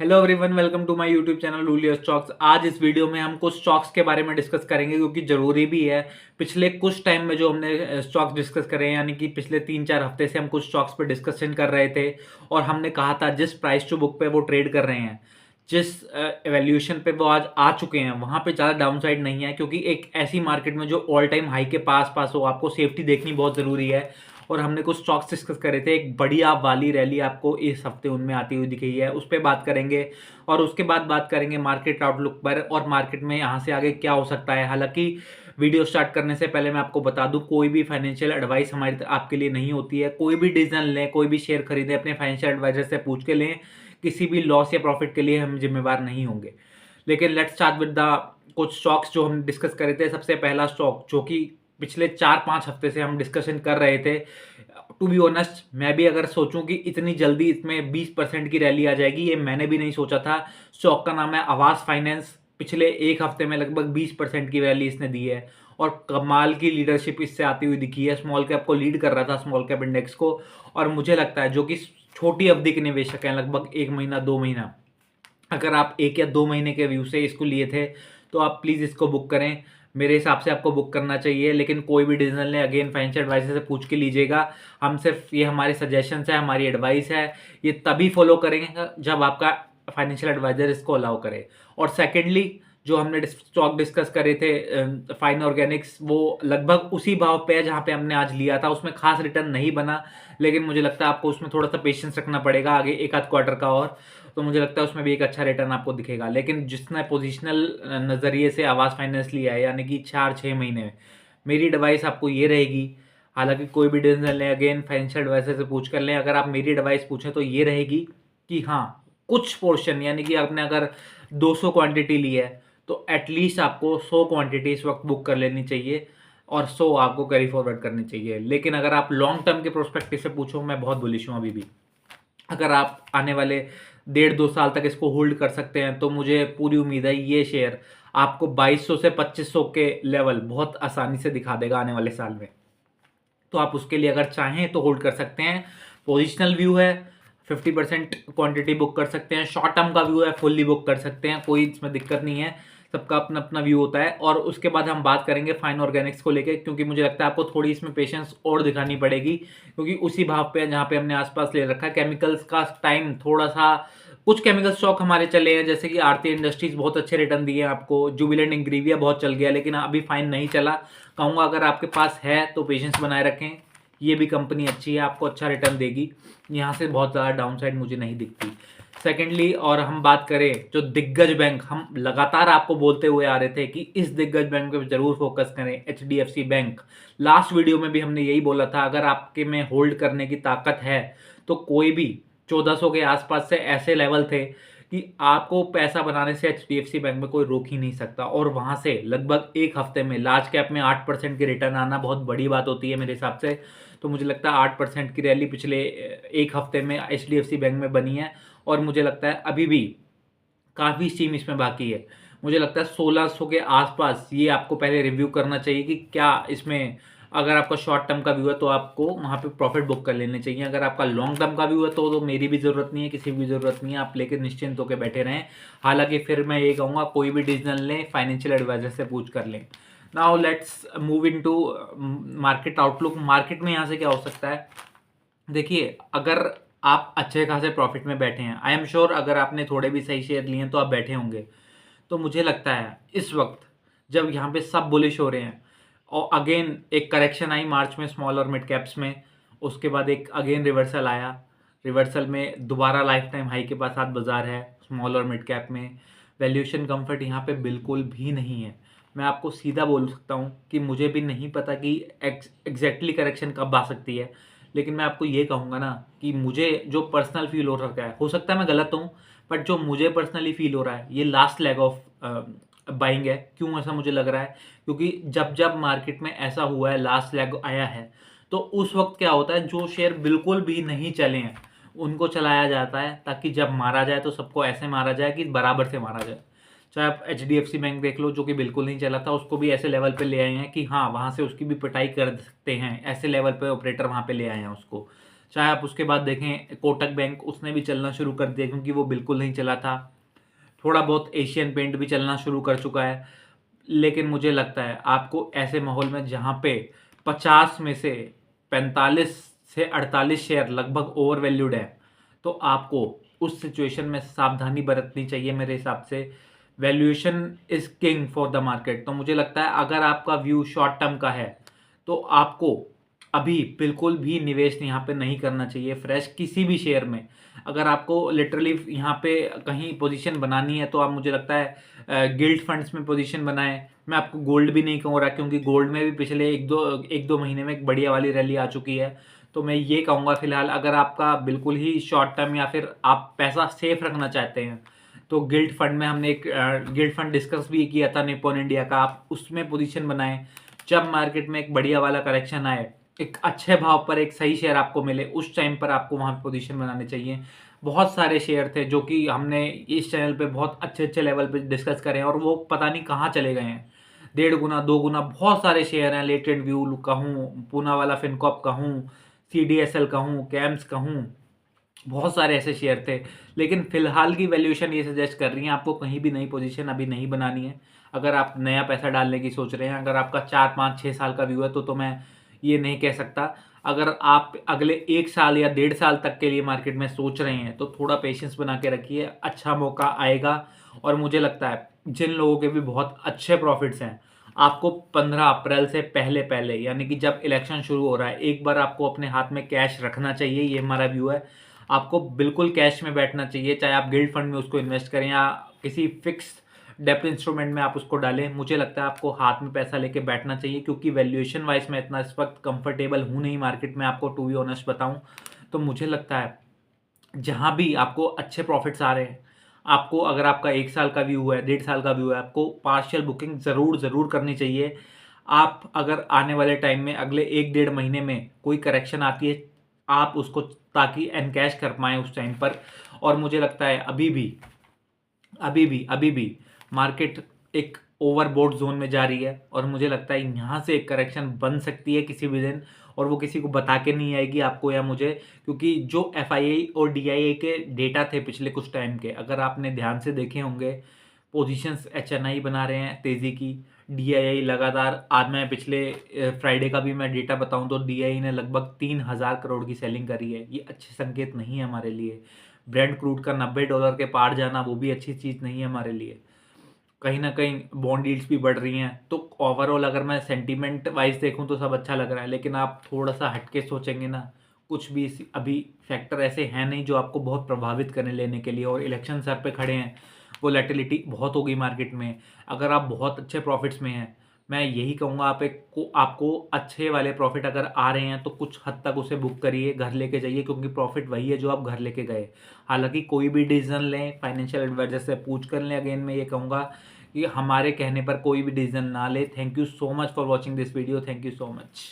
Hello everyone, welcome to my YouTube channel Lulio stocks. आज इस video में हम कुछ स्टॉक्स के बारे में डिस्कस करेंगे क्योंकि ज़रूरी भी है। पिछले कुछ टाइम में जो हमने स्टॉक्स डिस्कस करे हैं, यानी कि पिछले 3-4 हफ्ते से हम कुछ स्टॉक्स पे डिस्कशन कर रहे थे और हमने कहा था जिस प्राइस टू बुक पे वो ट्रेड कर रहे हैं, जिस वैल्यूएशन पे वो आज आ चुके हैं, वहाँ पे ज़्यादा डाउनसाइड नहीं है। क्योंकि एक ऐसी मार्केट में जो ऑल टाइम हाई के पास पास हो, आपको सेफ्टी देखनी बहुत ज़रूरी है। और हमने कुछ स्टॉक्स डिस्कस करे थे। एक बढ़िया वाली रैली आपको इस हफ्ते उनमें आती हुई दिख रही है, उस पर बात करेंगे। और उसके बाद बात करेंगे मार्केट आउटलुक पर और मार्केट में यहाँ से आगे क्या हो सकता है। हालांकि वीडियो स्टार्ट करने से पहले मैं आपको बता दूं, कोई भी फाइनेंशियल एडवाइस हमारी आपके लिए नहीं होती है। कोई भी डिसीजन लें, कोई भी शेयर खरीदें, अपने फाइनेंशियल एडवाइजर से पूछ के लें। किसी भी लॉस या प्रॉफिट के लिए हम जिम्मेवार नहीं होंगे। लेकिन लेट्स स्टार्ट विद द कुछ स्टॉक्स जो हम डिस्कस करे थे। सबसे पहला स्टॉक जो कि पिछले 4-5 हफ्ते से हम डिस्कशन कर रहे थे, टू बी ऑनेस्ट मैं भी अगर सोचूं कि इतनी जल्दी इसमें 20% की रैली आ जाएगी, ये मैंने भी नहीं सोचा था। स्टॉक का नाम है आवास फाइनेंस। पिछले एक हफ्ते में लगभग 20% की रैली इसने दी है और कमाल की लीडरशिप इससे आती हुई दिखी है। स्मॉल कैप को लीड कर रहा था, स्मॉल कैप इंडेक्स को। और मुझे लगता है जो कि छोटी अवधि के निवेशक हैं, लगभग 1 महीना 2 महीना, अगर आप 1 या 2 महीने के व्यू से इसको लिए थे तो आप प्लीज़ इसको बुक करें। मेरे हिसाब से आपको बुक करना चाहिए। लेकिन कोई भी डिसीजन ले, अगेन फाइनेंशियल एडवाइजर से पूछ के लीजिएगा। हम सिर्फ ये हमारे सजेशंस है, हमारी एडवाइस है, ये तभी फॉलो करेंगे जब आपका फाइनेंशियल एडवाइजर इसको अलाउ करे। और सेकेंडली जो हमने स्टॉक डिस्कस करे थे, फाइन ऑर्गेनिक्स, वो लगभग उसी भाव पे है जहाँ पे हमने आज लिया था। उसमें खास रिटर्न नहीं बना, लेकिन मुझे लगता है आपको उसमें थोड़ा सा पेशेंस रखना पड़ेगा आगे एक आध क्वार्टर का। और तो मुझे लगता है उसमें भी एक अच्छा रिटर्न आपको दिखेगा। लेकिन जिसने पोजिशनल नज़रिए से आवास फाइनेंस लिया है, यानी कि 4-6 महीने में, मेरी एडवाइस आपको ये रहेगी। हालांकि कोई भी डिसीजन लें, अगेन फाइनेंशियल एडवाइजर से पूछ कर लें। अगर आप मेरी एडवाइस पूछें तो ये रहेगी कि हाँ, कुछ पोर्शन, यानी कि आपने अगर 200 क्वांटिटी ली है तो एटलीस्ट आपको 100 क्वांटिटी इस वक्त बुक कर लेनी चाहिए और 100 आपको कैरी फॉरवर्ड करनी चाहिए। लेकिन अगर आप लॉन्ग टर्म के प्रोस्पेक्टिव से पूछो, मैं बहुत बुलिश हूँ अभी भी। अगर आप आने वाले 1.5-2 साल तक इसको होल्ड कर सकते हैं तो मुझे पूरी उम्मीद है ये शेयर आपको 2200 से 2500 के लेवल बहुत आसानी से दिखा देगा आने वाले साल में। तो आप उसके लिए अगर चाहें तो होल्ड कर सकते हैं। पोजिशनल व्यू है, 50% क्वांटिटी बुक कर सकते हैं। शॉर्ट टर्म का व्यू है, फुल्ली बुक कर सकते हैं, कोई इसमें दिक्कत नहीं है। सबका अपना अपना व्यू होता है। और उसके बाद हम बात करेंगे फाइन ऑर्गेनिक्स को लेकर, क्योंकि मुझे लगता है आपको थोड़ी इसमें पेशेंस और दिखानी पड़ेगी, क्योंकि उसी भाव पे जहाँ पे हमने आसपास ले रखा है। केमिकल्स का टाइम थोड़ा सा, कुछ केमिकल स्टॉक हमारे चले हैं जैसे कि आरती इंडस्ट्रीज, बहुत अच्छे रिटर्न दिए हैं आपको। जुबिलेंट इंग्रीविया बहुत चल गया, लेकिन अभी फाइन नहीं चला। कहूँगा अगर आपके पास है तो पेशेंस बनाए रखें। ये भी कंपनी अच्छी है, आपको अच्छा रिटर्न देगी। यहाँ से बहुत ज़्यादा डाउनसाइड मुझे नहीं दिखती। सेकेंडली, और हम बात करें जो दिग्गज बैंक, हम लगातार आपको बोलते हुए आ रहे थे कि इस दिग्गज बैंक पे जरूर फोकस करें, HDFC बैंक। लास्ट वीडियो में भी हमने यही बोला था, अगर आपके में होल्ड करने की ताकत है तो कोई भी 1400 के आसपास से ऐसे लेवल थे कि आपको पैसा बनाने से HDFC बैंक में कोई रोक ही नहीं सकता। और वहां से लगभग एक हफ्ते में लार्ज कैप में 8% की रिटर्न आना बहुत बड़ी बात होती है मेरे हिसाब से। तो मुझे लगता है 8% की रैली पिछले एक हफ्ते में HDFC बैंक में बनी है। और मुझे लगता है अभी भी काफ़ी स्टीम इसमें बाकी है। मुझे लगता है 1600 के आसपास ये आपको पहले रिव्यू करना चाहिए कि क्या इसमें, अगर आपका शॉर्ट टर्म का व्यू है तो आपको वहाँ पे प्रॉफिट बुक कर लेने चाहिए। अगर आपका लॉन्ग टर्म का व्यू है तो मेरी भी ज़रूरत नहीं है, किसी की ज़रूरत नहीं है, आप लेकर निश्चिंत होकर बैठे रहें। हालांकि फिर मैं ये कहूँगा कोई भी डिसीजन लें फाइनेंशियल एडवाइजर से पूछ कर लें। Now let's move into market outlook. Market में यहाँ से क्या हो सकता है, देखिए, अगर आप अच्छे खासे प्रॉफिट में बैठे हैं, आई एम श्योर अगर आपने थोड़े भी सही शेयर लिए हैं तो आप बैठे होंगे। तो मुझे लगता है इस वक्त जब यहाँ पे सब बुलिश हो रहे हैं और अगेन एक करेक्शन आई मार्च में स्मॉल और मिड कैप्स में, उसके बाद एक अगेन रिवर्सल आया। रिवर्सल में दोबारा लाइफ टाइम हाई के पास साथ बाजार है स्मॉल और मिड कैप में। वैल्यूएशन कंफर्ट यहाँ पे बिल्कुल भी नहीं है। मैं आपको सीधा बोल सकता हूँ कि मुझे भी नहीं पता कि एग्जैक्टली करेक्शन कब आ सकती है। लेकिन मैं आपको ये कहूँगा ना कि मुझे जो पर्सनल फील हो रहा है, हो सकता है मैं गलत हूँ, बट जो मुझे पर्सनली फील हो रहा है ये लास्ट लेग ऑफ बाइंग है। क्यों ऐसा मुझे लग रहा है, क्योंकि जब जब मार्केट में ऐसा हुआ है, लास्ट लेग आया है, तो उस वक्त क्या होता है, जो शेयर बिल्कुल भी नहीं चले हैं उनको चलाया जाता है, ताकि जब मारा जाए तो सबको ऐसे मारा जाए कि बराबर से मारा जाए। चाहे आप HDFC बैंक देख लो, जो कि बिल्कुल नहीं चला था, उसको भी ऐसे लेवल पे ले आए हैं कि हाँ, वहाँ से उसकी भी पिटाई कर सकते हैं, ऐसे लेवल पे ऑपरेटर वहाँ पे ले आए हैं उसको। चाहे आप उसके बाद देखें कोटक बैंक, उसने भी चलना शुरू कर दिया क्योंकि वो बिल्कुल नहीं चला था। थोड़ा बहुत एशियन पेंट भी चलना शुरू कर चुका है। लेकिन मुझे लगता है आपको ऐसे माहौल में जहाँ पे 50 में से 45 से 48 शेयर लगभग ओवर वैल्यूड है, तो आपको उस सिचुएशन में सावधानी बरतनी चाहिए मेरे हिसाब से। Valuation is king for the market. तो मुझे लगता है अगर आपका व्यू शॉर्ट टर्म का है तो आपको अभी बिल्कुल भी निवेश यहाँ पे नहीं करना चाहिए फ्रेश किसी भी शेयर में। अगर आपको लिटरली यहाँ पे कहीं पोजीशन बनानी है तो आप, मुझे लगता है गिल्ड फंड्स में पोजीशन बनाएं। मैं आपको गोल्ड भी नहीं कहूँ रहा क्योंकि गोल्ड में भी पिछले एक दो महीने में एक बढ़िया वाली रैली आ चुकी है। तो मैं ये कहूँगा फिलहाल अगर आपका बिल्कुल ही शॉर्ट टर्म या फिर आप पैसा सेफ रखना चाहते हैं तो गिल्ड फंड में हमने एक गिल्ड फंड डिस्कस भी किया था निप्पॉन इंडिया का, आप उसमें पोजीशन बनाएं। जब मार्केट में एक बढ़िया वाला करेक्शन आए, एक अच्छे भाव पर एक सही शेयर आपको मिले, उस टाइम पर आपको वहाँ पे पोजीशन बनाने चाहिए। बहुत सारे शेयर थे जो कि हमने इस चैनल पे बहुत अच्छे अच्छे लेवल पे डिस्कस करे हैं और वो पता नहीं कहाँ चले गए हैं। 1.5 गुना 2 गुना बहुत सारे शेयर हैं, लेटेंट व्यू कहूँ, पूना वाला फिनकॉप कहूँ, CDSL कहूँ, कैम्स कहूँ, बहुत सारे ऐसे शेयर थे। लेकिन फिलहाल की वैल्यूएशन ये सजेस्ट कर रही है आपको कहीं भी नई पोजीशन अभी नहीं बनानी है। अगर आप नया पैसा डालने की सोच रहे हैं, अगर आपका 4 5 6 साल का व्यू है तो मैं ये नहीं कह सकता। अगर आप अगले 1 साल या 1.5 साल तक के लिए मार्केट में सोच रहे हैं तो थोड़ा पेशेंस बना के रखिए, अच्छा मौका आएगा। और मुझे लगता है जिन लोगों के भी बहुत अच्छे प्रॉफिट्स हैं, आपको 15 अप्रैल से पहले पहले यानी कि जब इलेक्शन शुरू हो रहा है, एक बार आपको अपने हाथ में कैश रखना चाहिए। ये हमारा व्यू है। आपको बिल्कुल कैश में बैठना चाहिए, चाहे आप गिल्ड फंड में उसको इन्वेस्ट करें या किसी फिक्स डेप्थ इंस्ट्रूमेंट में आप उसको डालें। मुझे लगता है आपको हाथ में पैसा लेके बैठना चाहिए क्योंकि वैल्यूएशन वाइज मैं इतना इस वक्त कंफर्टेबल हूँ नहीं मार्केट में, आपको टू बी ऑनेस्ट बताऊँ तो। मुझे लगता है जहाँ भी आपको अच्छे प्रॉफिट्स आ रहे हैं, आपको अगर आपका 1 साल का व्यू है, 1.5 साल का व्यू है, आपको पार्शियल बुकिंग ज़रूर करनी चाहिए। आप अगर आने वाले टाइम में अगले 1 डेढ़ महीने में कोई करेक्शन आती है, आप उसको ताकि एनकैश कर पाएँ उस टाइम पर। और मुझे लगता है अभी भी मार्केट एक ओवरबोट जोन में जा रही है और मुझे लगता है यहाँ से एक करेक्शन बन सकती है किसी भी दिन, और वो किसी को बता के नहीं आएगी आपको या मुझे, क्योंकि जो FII और DII के डेटा थे पिछले कुछ टाइम के, अगर आपने ध्यान से देखे होंगे, पोजीशंस HNI बना रहे हैं तेज़ी की, DII लगातार। आज मैं पिछले फ्राइडे का भी मैं डेटा बताऊं तो DII ने लगभग 3,000 करोड़ की सेलिंग करी है। ये अच्छे संकेत नहीं है हमारे लिए। ब्रेंट क्रूड का $90 के पार जाना वो भी अच्छी चीज़ नहीं है हमारे लिए। कहीं ना कहीं बॉन्ड यील्ड्स भी बढ़ रही हैं, तो ओवरऑल अगर मैं सेंटीमेंट वाइज देखूं तो सब अच्छा लग रहा है। लेकिन आप थोड़ा सा हटके सोचेंगे ना, कुछ भी अभी फैक्टर ऐसे हैं नहीं जो आपको बहुत प्रभावित करने लेने के लिए, और इलेक्शन सर पे खड़े हैं, वोलेटिलिटी बहुत होगी मार्केट में। अगर आप बहुत अच्छे प्रॉफिट्स में हैं, मैं यही कहूँगा आपको अच्छे वाले प्रॉफिट अगर आ रहे हैं तो कुछ हद तक उसे बुक करिए, घर लेके जाइए, क्योंकि प्रॉफिट वही है जो आप घर लेके गए। हालांकि कोई भी डिसीजन लें फाइनेंशियल एडवाइजर से पूछ कर लें। अगेन मैं ये कहूँगा कि हमारे कहने पर कोई भी डिसीजन ना ले। Thank you so much for watching this video. Thank you so much.